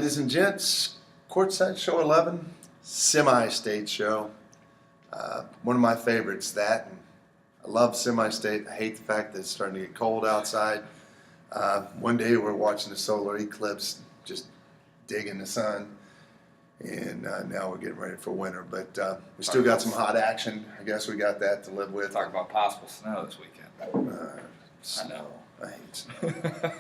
Ladies and gents, Courtside Show 11, semi-state show. One of my favorites, that. And I love semi-state. I hate the fact that it's starting to get cold outside. One day we're watching the solar eclipse, just digging the sun. And now we're getting ready for winter. But we still got some hot action. I guess we got that to live with. Talk about possible snow this weekend. I know. I hate snow.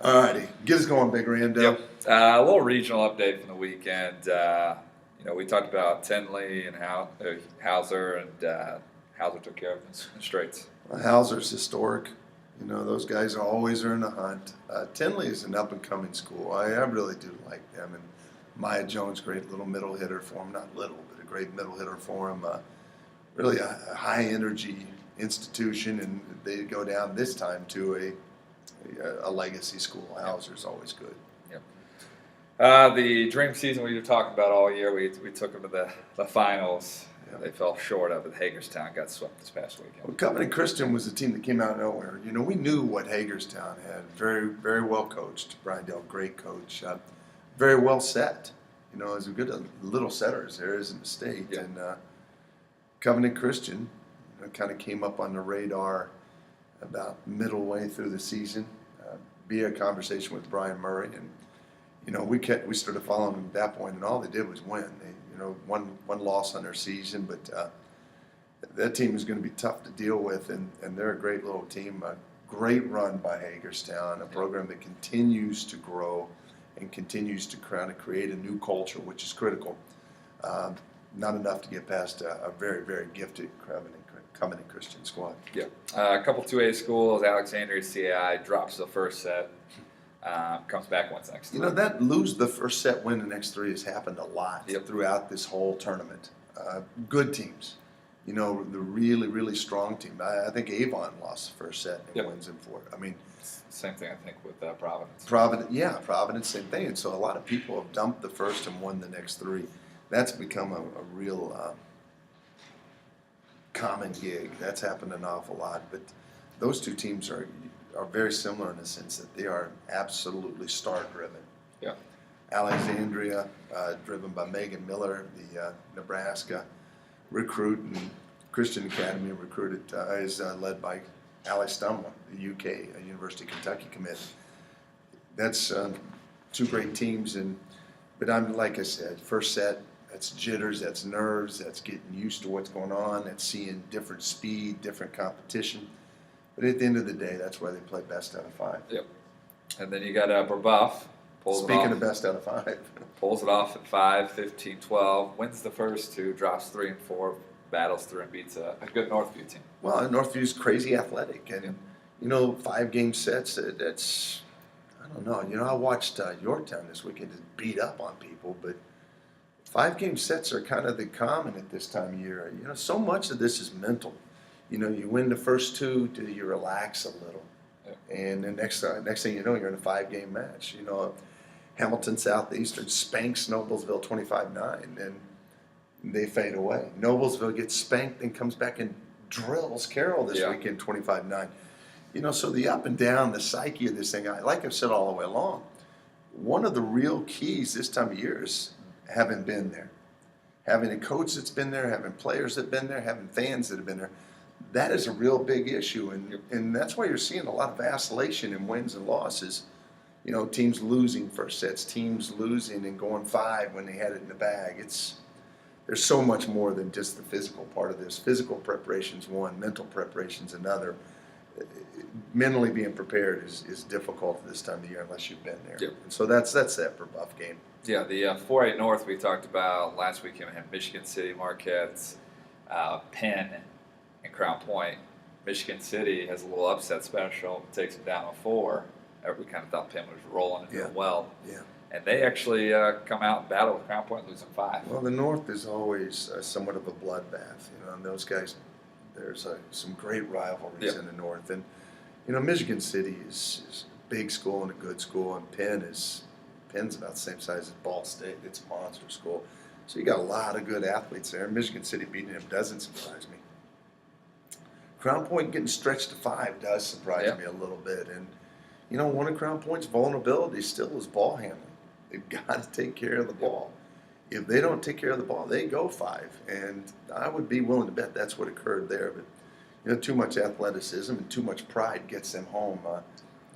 All righty. Get us going, Big Rando. Yep. A little regional update from the weekend. We talked about Tinley and Hauser, and Hauser took care of them in straights. Well, Hauser's historic. Those guys always are in the hunt. Tinley is an up-and-coming school. I really do like them. And Maya Jones, great little middle hitter for him. Not little, but a great middle hitter for him. Really a high-energy institution, and they go down this time to a legacy school. Hauser's always good. Yep. The dream season we were talking about all year, we took them to the finals. Yep. They fell short of it. Hagerstown got swept this past weekend. Well, Covenant Christian was the team that came out of nowhere. We knew what Hagerstown had. Very, very well coached. Brian Dell, great coach. Very well set. As a good little setters there is in the state. Yep. And Covenant Christian kind of came up on the radar about middle way through the season via conversation with Brian Murray, and we started following them at that point, and all they did was win. They one loss on their season, but that team is going to be tough to deal with, and they're a great little team. A great run by Hagerstown, a program that continues to grow and continues to kind of create a new culture, which is critical. Not enough to get past a very, very gifted Covenant Christian squad. Yeah. A couple 2A schools, Alexandria CAI drops the first set, comes back once next three. That lose the first set, win the next three has happened a lot Yep. throughout this whole tournament. Good teams. The really, really strong team. I think Avon lost the first set and Yep. wins in four. Same thing, I think, with Providence. Providence, same thing. And so a lot of people have dumped the first and won the next three. That's become a real common gig. That's happened an awful lot. But those two teams are very similar in the sense that they are absolutely star-driven. Yeah. Alexandria, driven by Megan Miller, the Nebraska recruit, and Christian Academy recruited is led by Ali Stumler, the UK, University of Kentucky commit. That's two great teams, but like I said, first set, that's jitters, that's nerves, that's getting used to what's going on, that's seeing different speed, different competition. But at the end of the day, that's why they play best out of five. Yep. And then you got Brebeuf. Speaking of best out of five. Pulls it off at 5, 15-12, wins the first two, drops 3 and 4, battles through and beats a good Northview team. Well, Northview's crazy athletic, and 5-game sets. That's I don't know. I watched Yorktown this weekend just beat up on people, but 5-game sets are kind of the common at this time of year. So much of this is mental. You win the first two, do you relax a little, and then next thing you know, you're in a 5-game match. Hamilton Southeastern spanks Noblesville 25-9, and they fade away. Noblesville gets spanked and comes back and drills Carroll this weekend 25-9. So the up and down, the psyche of this thing, like I've said all the way along, one of the real keys this time of year is having been there. Having a coach that's been there, having players that have been there, having fans that have been there. That is a real big issue, and that's why you're seeing a lot of vacillation in wins and losses. Teams losing first sets, teams losing and going 5 when they had it in the bag. There's so much more than just the physical part of this. Physical preparation's one, mental preparation's another. Mentally being prepared is difficult this time of year unless you've been there. Yep. And so that's that Brebeuf game. Yeah, the 4A North we talked about last weekend. We had Michigan City, Marquette, Penn, and Crown Point. Michigan City has a little upset special, takes it down to 4. We kind of thought Penn was rolling and doing well. Yeah. And they actually come out and battle with Crown Point, losing 5. Well, the North is always somewhat of a bloodbath. And those guys, there's some great rivalries in the North. And, Michigan City is a big school and a good school, and Penn's about the same size as Ball State. It's a monster school. So you got a lot of good athletes there. Michigan City beating them doesn't surprise me. Crown Point getting stretched to 5 does surprise me a little bit. And, one of Crown Point's vulnerabilities still is ball handling. They've got to take care of the ball. If they don't take care of the ball, they go 5. And I would be willing to bet that's what occurred there. But too much athleticism and too much pride gets them home,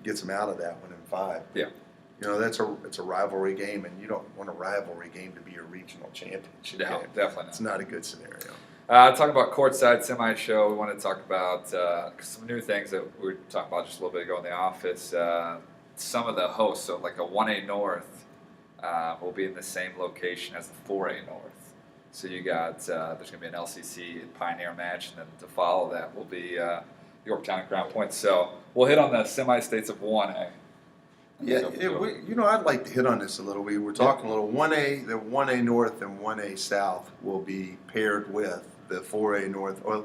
gets them out of that one in 5. Yeah. It's a rivalry game, and you don't want a rivalry game to be a regional championship No, game. definitely not. It's not a good scenario. Talking about Courtside Semi-Show, we want to talk about some new things that we were talking about just a little bit ago in the office. Some of the hosts, so like a 1A North will be in the same location as the 4A North. So you got, there's going to be an LCC Pioneer match, and then to follow that will be Yorktown and Crown Point. So we'll hit on the semi-states of 1A. Yeah, I'd like to hit on this a little. We were talking a little. 1A, the 1A North and 1A South will be paired with the 4A North. Well,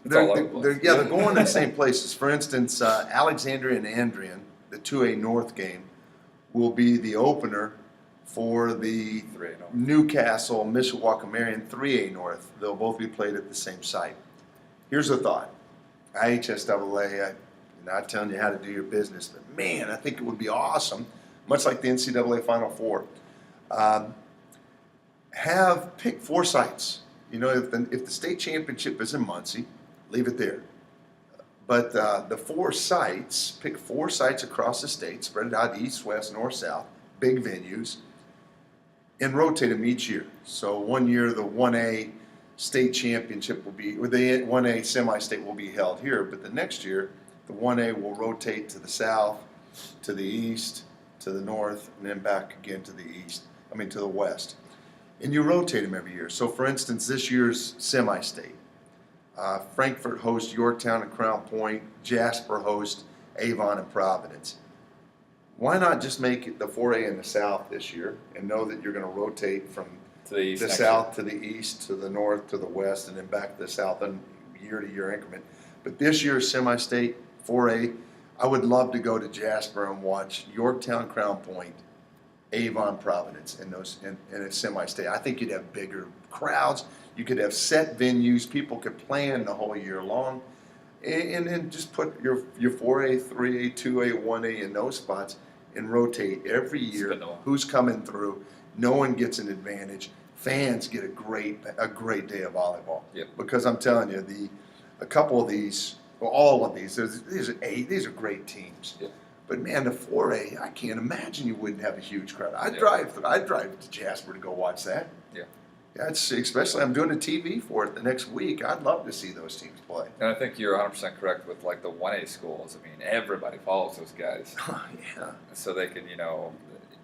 they're going in the same places. For instance, Alexandria and Andrian, the 2A North game, will be the opener for the Newcastle Mishawaka Marion 3A North. They'll both be played at the same site. Here's a thought. IHSAA, I'm not telling you how to do your business, but man, I think it would be awesome, much like the NCAA Final Four. Pick 4 sites. If the state championship is in Muncie, leave it there. But the 4 sites, pick 4 sites across the state, spread it out east, west, north, south, big venues, and rotate them each year. So one year the 1A state championship will be, or the 1A semi-state will be held here, but the next year the 1A will rotate to the south, to the east, to the north, and then back again to the west. And you rotate them every year. So for instance, this year's semi-state, Frankfort hosts Yorktown and Crown Point, Jasper hosts Avon and Providence. Why not just make it the 4A in the south this year and know that you're going to rotate from the south to the east, to the north, to the west, and then back to the south in year-to-year increment. But this year's semi-state 4A, I would love to go to Jasper and watch Yorktown, Crown Point, Avon, Providence in a semi-state. I think you'd have bigger crowds. You could have set venues. People could plan the whole year long. And then just put your 4A, 3A, 2A, 1A in those spots and rotate every year who's coming through. No one gets an advantage. Fans get a great day of volleyball. Yep. Because I'm telling you, a couple of these, well, all of these are great teams. Yep. But man, the 4A, I can't imagine you wouldn't have a huge crowd. I'd drive to Jasper to go watch that. Yeah. Especially I'm doing a TV for it the next week. I'd love to see those teams play. And I think you're 100% correct with like the 1A schools. I mean, everybody follows those guys. Yeah. So they can,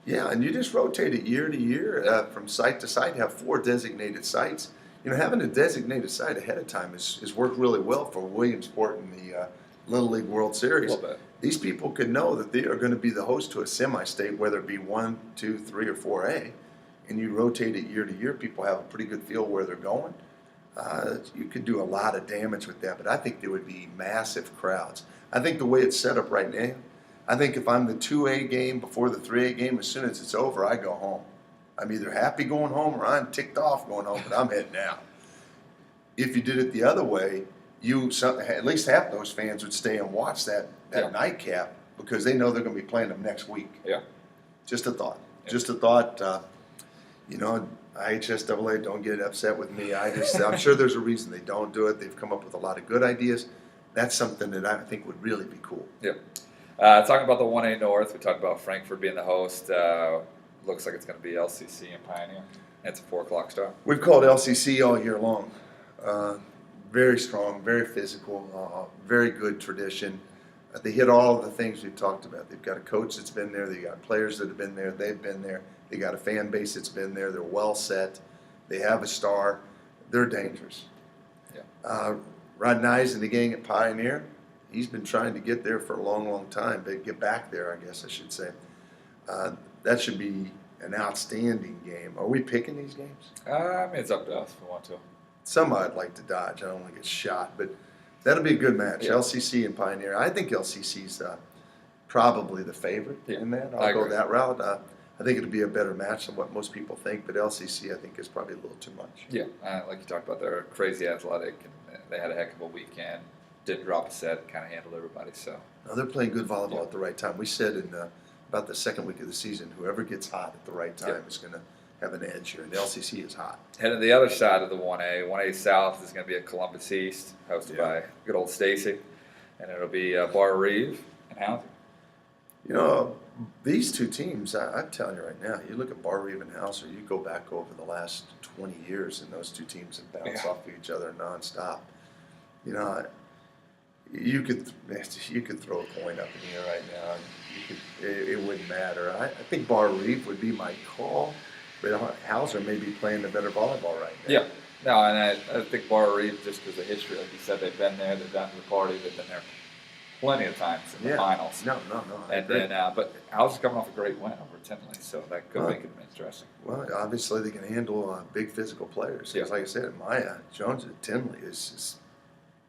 Yeah, and you just rotate it year to year from site to site. Have 4 designated sites. Having a designated site ahead of time has worked really well for Williamsport in the Little League World Series. A little bit. These people could know that they are going to be the host to a semi-state, whether it be 1, 2, 3, or 4A. And you rotate it year to year, people have a pretty good feel where they're going. You could do a lot of damage with that, but I think there would be massive crowds. I think the way it's set up right now, I think if I'm the 2A game before the 3A game, as soon as it's over, I go home. I'm either happy going home or I'm ticked off going home, but I'm heading out. If you did it the other way, at least half those fans would stay and watch that nightcap because they know they're going to be playing them next week. Yeah. Just a thought. Yeah. Just a thought. IHSAA, don't get upset with me. I'm sure there's a reason they don't do it. They've come up with a lot of good ideas. That's something that I think would really be cool. Yeah. Talking about the 1A North, we talked about Frankfort being the host. Looks like it's going to be LCC and Pioneer. It's a 4 o'clock start. We've called LCC all year long. Very strong, very physical, very good tradition. They hit all of the things we've talked about. They've got a coach that's been there. They've got players that have been there. They've been there. They got a fan base that's been there. They're well set. They have a star. They're dangerous. Yeah. Rod Nyes and the gang at Pioneer, he's been trying to get there for a long, long time. But get back there, I guess I should say. That should be an outstanding game. Are we picking these games? I mean, it's up to us if we want to. Some I'd like to dodge. I don't want to get shot, but that'll be a good match. Yeah. LCC and Pioneer. I think LCC's probably the favorite in that. I'll go that route. I think it'll be a better match than what most people think, but LCC I think is probably a little too much. Yeah, like you talked about, they're crazy athletic, and they had a heck of a weekend. Didn't drop a set, kind of handled everybody. So no, they're playing good volleyball at the right time. We said about the second week of the season. Whoever gets hot at the right time Yep. is going to have an edge here. And the LCC is hot. Heading to the other side of the 1A. 1A South is going to be at Columbus East, hosted by good old Stacy. And it'll be Bar Reeve and Housing. You know, these two teams, I'm telling you right now, you look at Bar Reeve and Hauser, you go back over the last 20 years, and those two teams have bounced off of each other nonstop. You know, you could throw a coin up in the air right now, and it wouldn't matter. I think Bar Reeve would be my call, but Hauser may be playing the better volleyball right now. Yeah. No, and I think Bar Reeve, just because of history, like you said, they've been there, they've gotten to the party, they've been there plenty of times in the finals. No. And then, but Hauser's coming off a great win over Tinley, so that could make it interesting. Well, obviously they can handle big physical players. Because like I said, Maya Jones at Tinley is as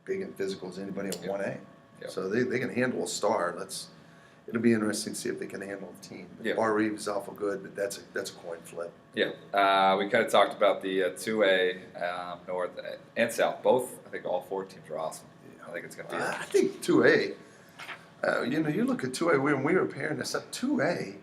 big and physical as anybody in 1A. Yep. So they can handle a star. It'll be interesting to see if they can handle the team. Bar Reeve is awful good, but that's a coin flip. Yeah, we kind of talked about the 2A North and South. Both, I think all 4 teams are awesome. I think it's going to be. I think 2A. You look at 2A when we were pairing this up. 2A.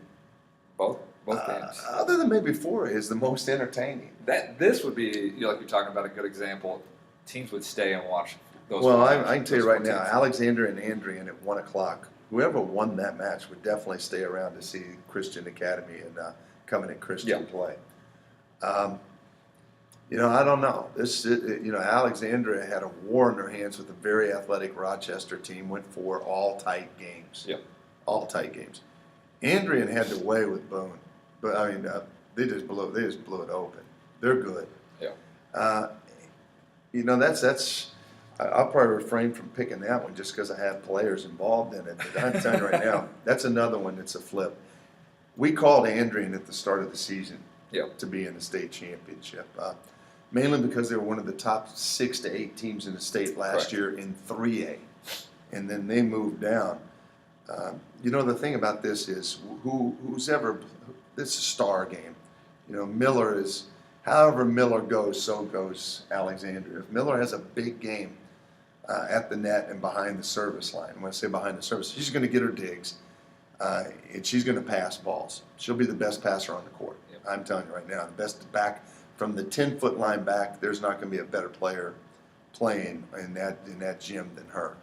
Both games. Other than maybe 4A is the most entertaining. This would be like you're talking about a good example. Teams would stay and watch those. Well, I can tell you right now, Alexander and Andrian at 1:00. Whoever won that match would definitely stay around to see Christian Academy and Covenant Christian play. I don't know. Alexandria had a war in their hands with a very athletic Rochester team. Went for all tight games. Yep. All tight games. Andrian had their way with Boone, but I mean, they just blew it open. They're good. Yeah. That's. I'll probably refrain from picking that one just because I have players involved in it. But I'm telling you right now, that's another one that's a flip. We called Andrian at the start of the season to be in the state championship, mainly because they were one of the top 6 to 8 teams in the state last year in 3A, and then they moved down. The thing about this is this is a star game. Miller is. However Miller goes, so goes Alexandria. If Miller has a big game at the net and behind the service line, when I say behind the service, she's going to get her digs, and she's going to pass balls. She'll be the best passer on the court. Yep. I'm telling you right now, the best back from the 10-foot line back. There's not going to be a better player playing in that gym than her.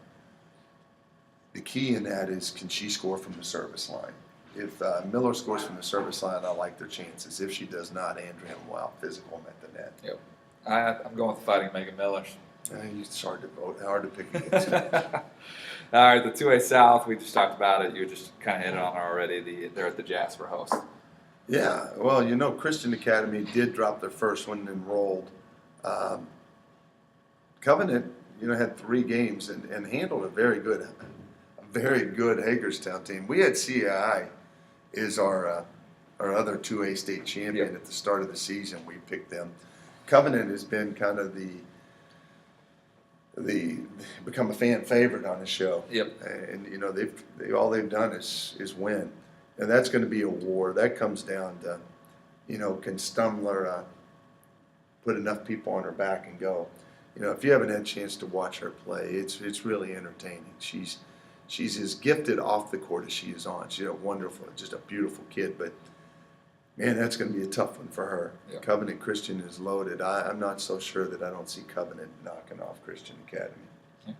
The key in that is, can she score from the service line? If Miller scores from the service line, I like their chances. If she does not, Andrea will out physical them at the net. Yep. I'm going with Fighting Megan Miller. It's hard to vote, hard to pick against her. All right, the 2A South, we just talked about it. You just kind of hit it on already. They're at the Jasper host. Yeah, well, Christian Academy did drop their first one and enrolled. Covenant, had 3 games and handled a very good Hagerstown team. We had CAI is our other 2A state champion at the start of the season. We picked them. Covenant has been kind of the become a fan favorite on the show. Yep. And all they've done is win, and that's going to be a war. That comes down to, can Stumler put enough people on her back and go? If you haven't had a chance to watch her play, it's really entertaining. She's as gifted off the court as she is on. She's just a beautiful kid. But, man, that's going to be a tough one for her. Yeah. Covenant Christian is loaded. I'm not so sure that I don't see Covenant knocking off Christian Academy. Yeah.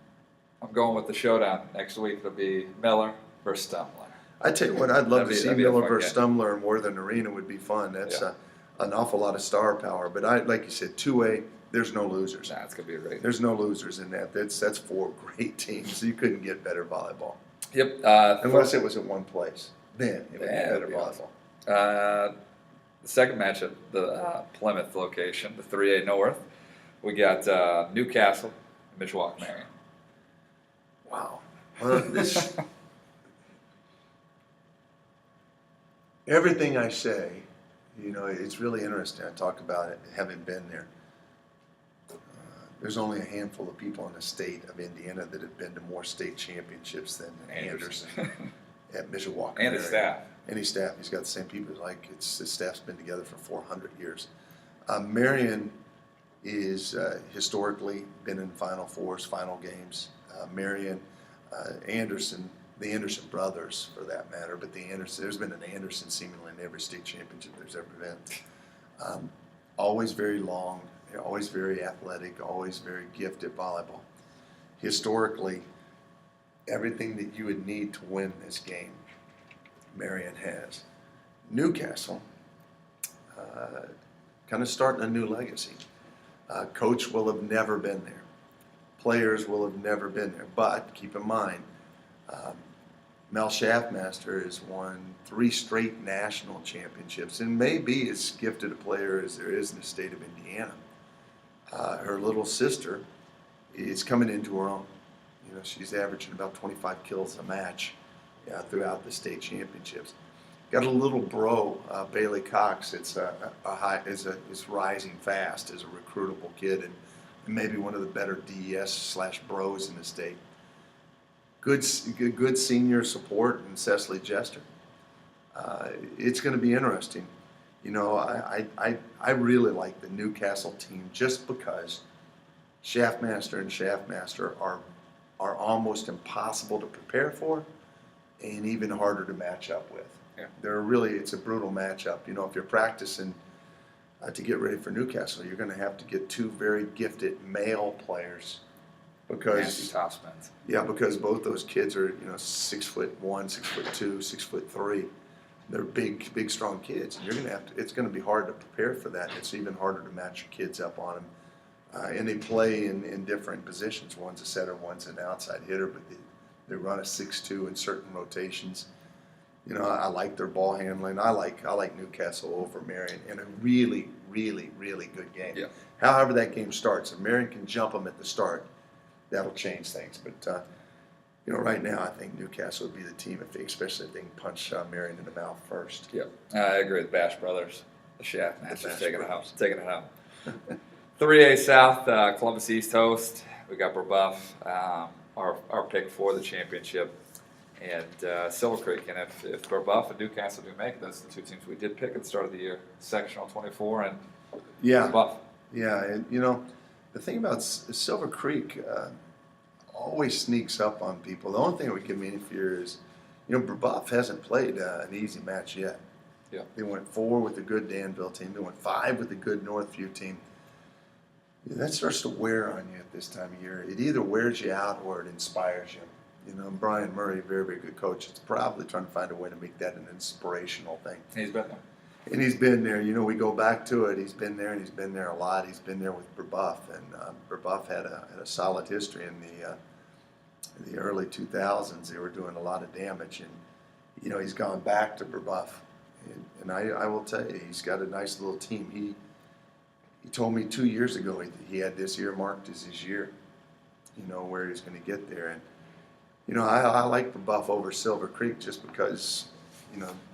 I'm going with the showdown. Next week it'll be Miller versus Stumler. I tell you what, I'd love to see Miller versus game. Stumler in Worthing Arena would be fun. That's an awful lot of star power. But like you said, 2A, there's no losers. Nah, it's going to be great. There's no losers in that. That's 4 great teams. You couldn't get better volleyball. Yep. Unless it was at one place. Then it would be better volleyball. The second match at the Plymouth location, the 3A North, we got Newcastle and Mishawaka Marion. Wow. Well, everything I say, it's really interesting. I talk about it, having been there. There's only a handful of people in the state of Indiana that have been to more state championships than Anderson at Mishawaka. And his staff. And his staff. He's got the same people. His staff's been together for 400 years. Marion is historically been in Final Fours, final games. Marion, Anderson, the Anderson brothers for that matter, but there's been an Anderson seemingly in every state championship there's ever been. Always very long, always very athletic, always very gifted volleyball. Historically, everything that you would need to win this game, Marion has. Newcastle, kind of starting a new legacy. Coach will have never been there. Players will have never been there. But keep in mind, Mel Schaffmaster has won 3 straight national championships and may be as gifted a player as there is in the state of Indiana. Her little sister is coming into her own. You know, she's averaging about 25 kills a match throughout the state championships. Got a little bro, Bailey Cox. It's is rising fast as a recruitable kid and maybe one of the better DES/bros in the state. Good senior support in Cecily Jester. It's going to be interesting. You know, I really like the Newcastle team just because Schaffmaster and Schaffmaster are almost impossible to prepare for and even harder to match up with. Yeah. It's a brutal matchup. You know, if you're practicing to get ready for Newcastle, you're going to have to get 2 very gifted male players because because both those kids are 6'1", 6'2", 6'3". They're big, strong kids, and it's going to be hard to prepare for that. It's even harder to match your kids up on them. And they play in different positions. One's a setter, one's an outside hitter, but they run a 6-2 in certain rotations. You know, I like their ball handling. I like Newcastle over Marion in a really, really, really good game. Yeah. However that game starts, if Marion can jump them at the start, that'll change things. But right now I think Newcastle would be the team especially if they can punch Marion in the mouth first. Yeah, I agree with Bash Brothers. The Schaffmasters taking it home. 3A South, Columbus East host. We got Brebeuf, our pick for the championship, and Silver Creek. And if Brebeuf and Newcastle do make it, those are the 2 teams we did pick at the start of the year. Sectional 24 and Brebeuf. Yeah, and the thing about Silver Creek always sneaks up on people. The only thing that would give me any fear is, Brebeuf hasn't played an easy match yet. Yeah. They went 4 with a good Danville team. They went 5 with a good Northview team. That starts to wear on you at this time of year. It either wears you out or it inspires you. Brian Murray, very, very good coach, is probably trying to find a way to make that an inspirational thing. He's been there. And he's been there. We go back to it. He's been there, and he's been there a lot. He's been there with Brebeuf, and Brebeuf had a solid history in the early 2000s. They were doing a lot of damage, and he's gone back to Brebeuf, and I will tell you, he's got a nice little team. He told me 2 years ago he had this year marked as his year, where he's going to get there. And, I like Brebeuf over Silver Creek just because,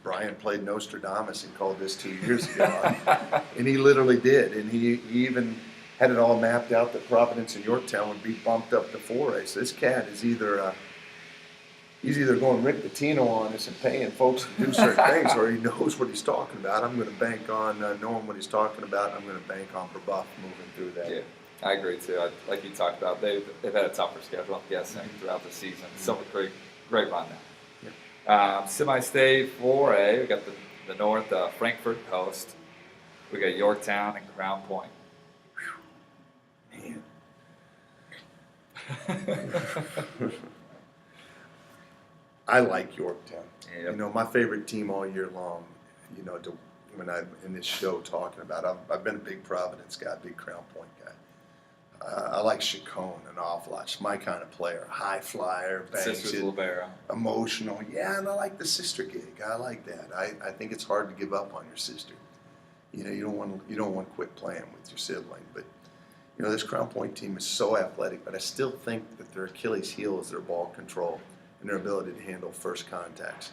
Brian played Nostradamus and called this 2 years ago. And he literally did. And he even had it all mapped out that Providence and Yorktown would be bumped up to 4A. So this cat is he's either going Rick Pitino on us and paying folks to do certain things, or he knows what he's talking about. I'm going to bank on knowing what he's talking about. I'm going to bank on Brebeuf moving through that. Yeah, I agree too. Like you talked about, they've had a tougher schedule, I'm guessing, throughout the season. Silver Creek, great run now. Yeah. Semi-state 4A, we got the North Frankfurt host. We got Yorktown and Crown Point. Man. I like Yorktown. Yep. My favorite team all year long, when I'm in this show talking about, I've been a big Providence guy, big Crown Point guy. I like Chacon an awful lot. She's my kind of player. High flyer, bangs Sisters it, Libero. emotional. Yeah, and I like the sister gig. I like that. I think it's hard to give up on your sister. You don't want to quit playing with your sibling. But this Crown Point team is so athletic, but I still think that their Achilles heel is their ball control and their ability to handle first contacts.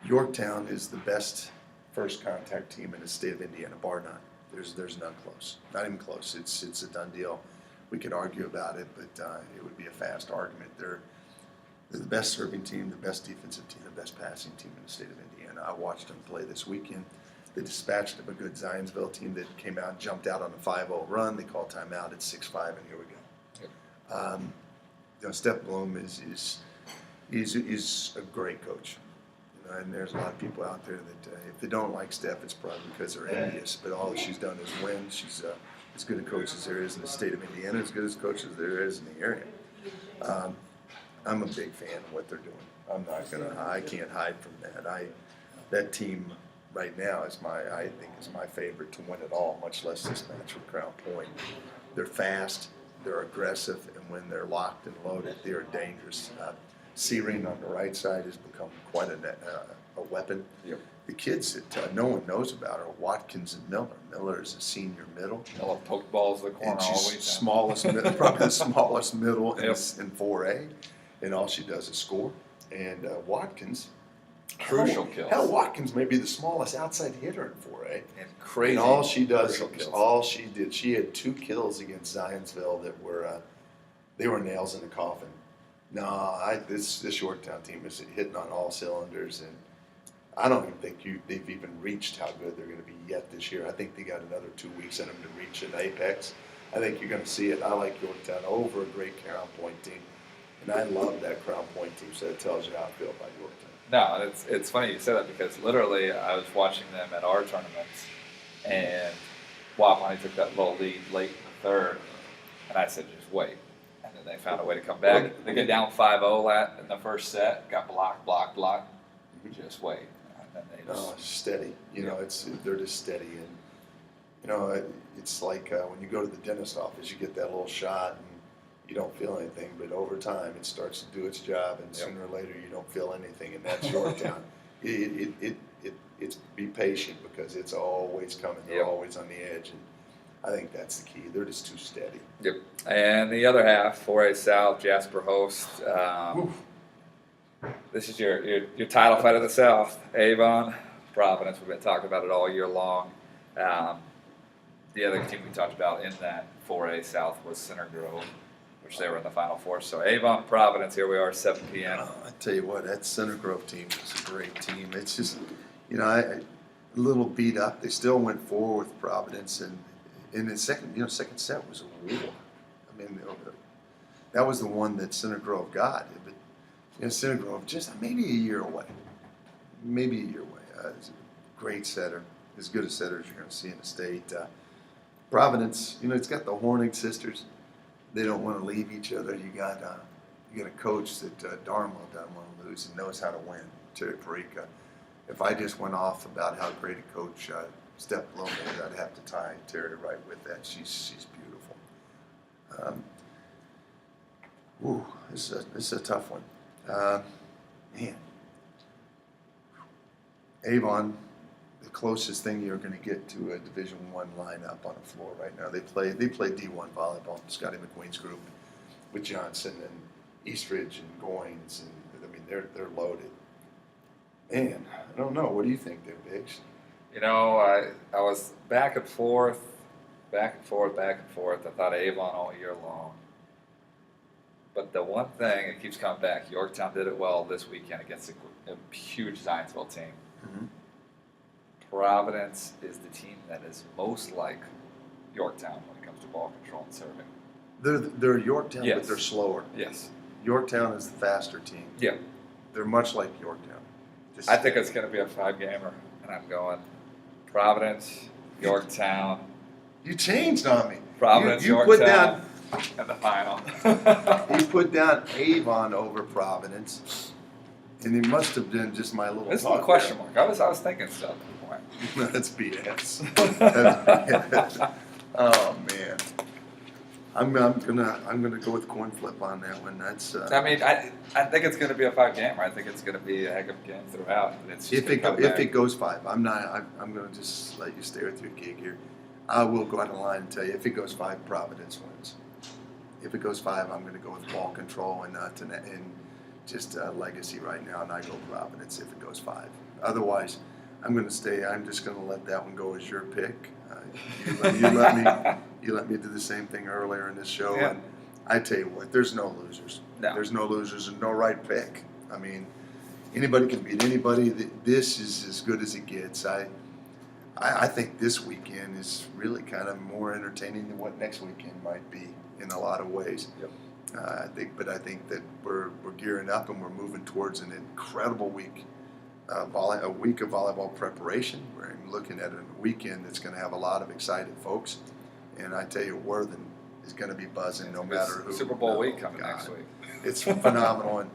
Yorktown is the best first contact team in the state of Indiana, bar none. There's none close. Not even close. It's a done deal. We could argue about it, but it would be a fast argument. They're the best serving team, the best defensive team, the best passing team in the state of Indiana. I watched them play this weekend. They dispatched of a good Zionsville team that came out and jumped out on a 5-0 run. They called timeout at 6-5, and here we go. Yep. Steph Bloom is He's a great coach. And there's a lot of people out there that if they don't like Steph, it's probably because they're envious. But all she's done is win. She's as good a coach as there is in the state of Indiana, as good as coach as there is in the area. I'm a big fan of what they're doing. I can't hide from that. That team right now I think is my favorite to win it all, much less this match with Crown Point. They're fast, they're aggressive, and when they're locked and loaded, they are dangerous. Searing on the right side has become quite a weapon. Yep. The kids that no one knows about are Watkins and Miller. Miller is a senior middle. Miller poked balls to the corner And all she's week. probably the smallest middle Yep. in 4A, and all she does is score. And Watkins, Crucial kills. Hell, Watkins may be the smallest outside hitter in 4A. And crazy. And all she does crucial is kills. all she did. She had 2 kills against Zionsville that were they were nails in the coffin. No, this Yorktown team is hitting on all cylinders, and I don't even think they've even reached how good they're going to be yet this year. I think they got another 2 weeks in them to reach an apex. I think you're going to see it. I like Yorktown over a great Crown Point team, and I love that Crown Point team. So it tells you how I feel about Yorktown. No, and it's funny you say that because literally I was watching them at our tournaments, and Wapani took that little lead late in the third, and I said, just wait. And then they found a way to come back. They get down 5-0 in the first set, got blocked. Just wait. And then they just. No, it's steady. They're just steady, and it's like when you go to the dentist office, you get that little shot, and you don't feel anything, but over time it starts to do its job, and sooner or later you don't feel anything, and that's Yorktown. It's be patient because it's always coming. They're always on the edge, and I think that's the key. They're just too steady. Yep. And the other half, 4A South, Jasper host. This is your title fight of the South. Avon, Providence. We've been talking about it all year long. The other team we talked about in that 4A South was Center Grove, which they were in the Final Four. So Avon, Providence, here we are, 7 p.m. I tell you what, that Center Grove team is a great team. It's just, a little beat up. They still went forward with Providence, and in the second set was a war. I mean, that was the one that Center Grove got. But Center Grove just maybe a year away. It's a great setter, as good a setter as you're going to see in the state. Providence, it's got the Hornig sisters. They don't want to leave each other. You got a coach that darn well doesn't want to lose and knows how to win. Terry Perica. If I just went off about how great a coach Steph Loman is, I'd have to tie Terry right with that. She's beautiful. This is a tough one. Man, Avon, the closest thing you're going to get to a Division I lineup on the floor right now. They play D1 volleyball. Scotty McQueen's group with Johnson and Eastridge and Goins, and they're loaded. Man, I don't know. What do you think there, Biggs? I was back and forth. I thought Avon all year long. But the one thing that keeps coming back, Yorktown did it well this weekend against a huge Zionsville team. Mm-hmm. Providence is the team that is most like Yorktown when it comes to ball control and serving. They're Yorktown, Yes. but they're slower. Yes. Yorktown is the faster team. Yeah. They're much like Yorktown. I think it's going to be a 5-gamer, and I'm going Providence, Yorktown. You changed on me. Providence, you Yorktown, put down. and the final. He put down Avon over Providence, and he must have been just my little. This is a question mark. I was thinking so at the point. That's BS. That's BS. Oh man, I'm gonna go with coin flip on that one. That's. I think it's going to be a 5-gamer. I think it's going to be a heck of a game throughout. And it's just if it goes 5, I'm going to just let you stay with your gig here. I will go out of line and tell you if it goes 5, Providence wins. If it goes 5, I'm going to go with ball control and just legacy right now, and I go Providence if it goes 5. Otherwise, I'm going to stay. I'm just going to let that one go as your pick. You let me do the same thing earlier in this show, Yeah. and I tell you what, there's no losers. No. There's no losers and no right pick. I mean, anybody can beat anybody. This is as good as it gets. I think this weekend is really kind of more entertaining than what next weekend might be in a lot of ways. Yep. I think that we're gearing up and we're moving towards an incredible week. A week of volleyball preparation. We're looking at a weekend that's going to have a lot of excited folks. And I tell you, Worthing is going to be buzzing no matter who. Super Bowl week coming next week. It's phenomenal. And,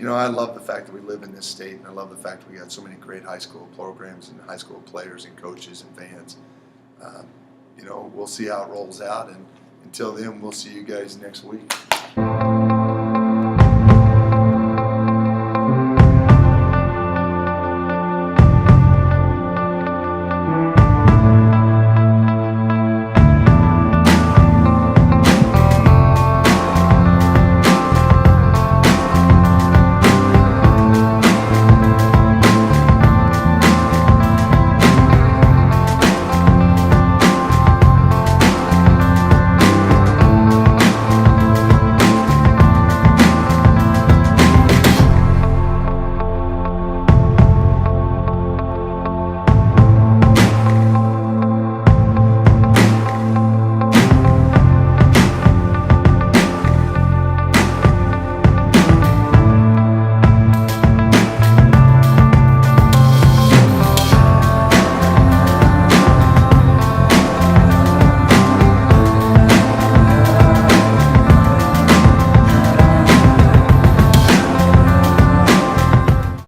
I love the fact that we live in this state, and I love the fact that we got so many great high school programs and high school players and coaches and fans. We'll see how it rolls out. And until then, we'll see you guys next week.